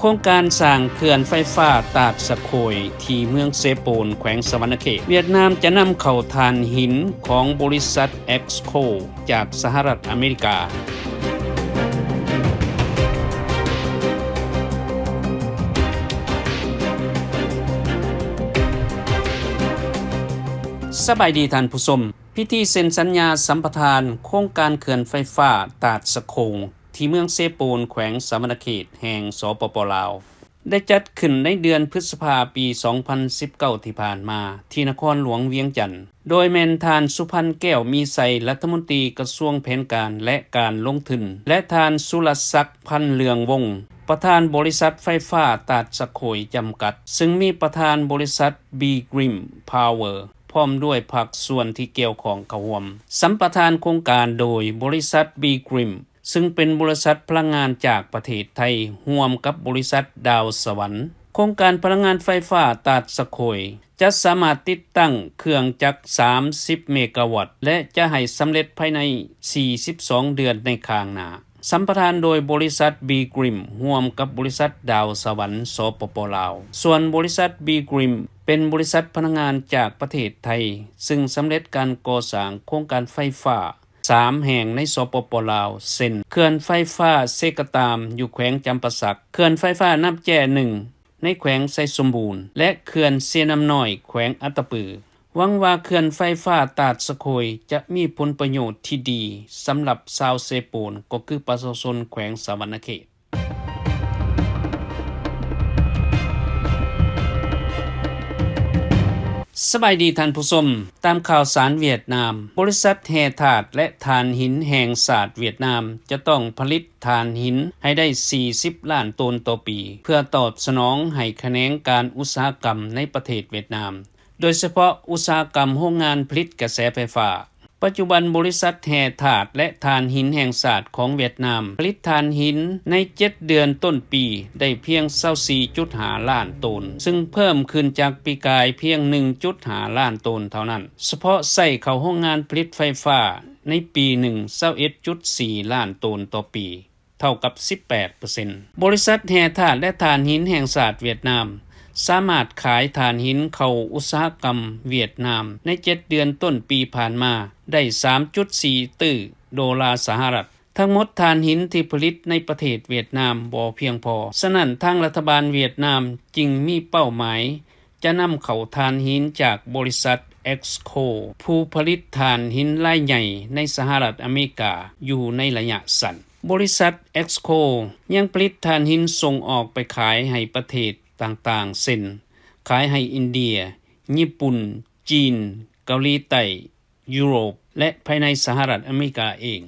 โครงการสร้างเขื่อนไฟฟ้าตาดสะโคยที่เมืองเซโปนแขวงสะวรรณเขตเวียดนามจะนำเข้าถ่านหินของบริษัท EXCO จากสหรัฐอเมริกาสบายดีท่านผู้ชมพิธีเซ็นสัญญาสัมปทานโครงการเขื่อนไฟฟ้าตาดสะโคงที่เมืองเซโปนแขวงสะวรรณเขตแห่งสปป.ลาวได้จัดขึ้นในเดือนพฤษภาคมปี 2019 ที่ผ่านมาที่นครหลวงเวียงจันทน์โดยแม่นทานสุพันธ์แก้วมีไสรัฐมนตรีกระทรวงแผนการและการลงทุนและทานสุรศักดิ์พันธ์เลืองวงศ์ประธานบริษัทไฟฟ้าตาดสะโคยจำกัดซึ่งมีประธานบริษัท B-Grim Power พร้อมด้วยภาคส่วนที่เกี่ยวของเข้าร่วมสัมปทานโครงการโดยบริษัท B-Grim ซึ่งเป็นบริษัทพลังงานจากประเทศไทยร่วมกับบริษัทดาวสวรรค์โครงการพลังงานไฟฟ้าตาดสะโคยจะสามารถติดตั้งเครื่องจักร30 เมกะวัตต์และจะให้สำเร็จภายใน42 เดือนในข้างหน้าสัมปทานโดยบริษัท B-Grim ร่วมกับบริษัทดาวสวรรค์สปป.ลาวส่วนบริษัท B-Grim เป็นบริษัทพลังงานจากประเทศไทยซึ่งสำเร็จการก่อสร้างโครงการไฟฟ้า3 แห่งในสปป.ลาวเช่นเขื่อนไฟฟ้าเซกตามอยู่แขวงจำปาสักเขื่อนไฟฟ้าน้ำแจ้1ในแขวงไซสมบูรณ์และเขื่อนเสน้ำน้อยแขวงอัตตปือหวังว่าเขื่อนไฟฟ้าตาดสะโคยจะมีผลประโยชน์ที่ดีสำหรับชาวเซโปนก็คือประชาชนแขวงสะวรรณเขตสบายดีท่านผู้ชมตามข่าวสารเวียดนามบริษัทแห่ธาตุและถ่านหินแห่งศาสตร์เวียดนามจะต้องผลิตถ่านหินให้ได้40 ล้านตนต่อปีเพื่อตอบสนองให้แขนงการอุตสาหกรรมในประเทศเวียดนามโดยเฉพาะอุตสาหกรรมโรงงานผลิตกระแสไฟฟ้าปัจจุบันบริษัทแห่ธาตุและถ่านหินแห่งศาสตร์ของเวียดนามผลิตถ่านหินใน7 เดือนต้นปีได้เพียง 24.5 ล้านตนซึ่งเพิ่มขึ้นจากปีกายเพียง 1.5 ล้านตนเท่านั้นเฉพาะใส่เข้าโรงงานผลิตไฟฟ้าในปีหนึ่ง 21.4 ล้านตนต่อปีเท่ากับ 18% บริษัทแห่ธาตุและถ่านหินแห่งศาสตร์เวียดนามสามารถขายถ่านหินเข้าอุตสาหกรรมเวียดนามใน7 เดือนต้นปีผ่านมาได้ 3.4 ตื้อดอลลาร์สหรัฐทั้งหมดถ่านหินที่ผลิตในประเทศเวียดนามบ่เพียงพอฉะนั้นทางรัฐบาลเวียดนามจึงมีเป้าหมายจะนำเข้าถ่านหินจากบริษัท EXCO ผู้ผลิตถ่านหินรายใหญ่ในสหรัฐอเมริกาอยู่ในระยะสั้นบริษัท EXCO ยังผลิตถ่านหินส่งออกไปขายให้ประเทศต่างๆเช่นขายให้อินเดียญี่ปุ่นจีนเกาหลีใต้ยุโรปและภายในสหรัฐอเมริกาเอง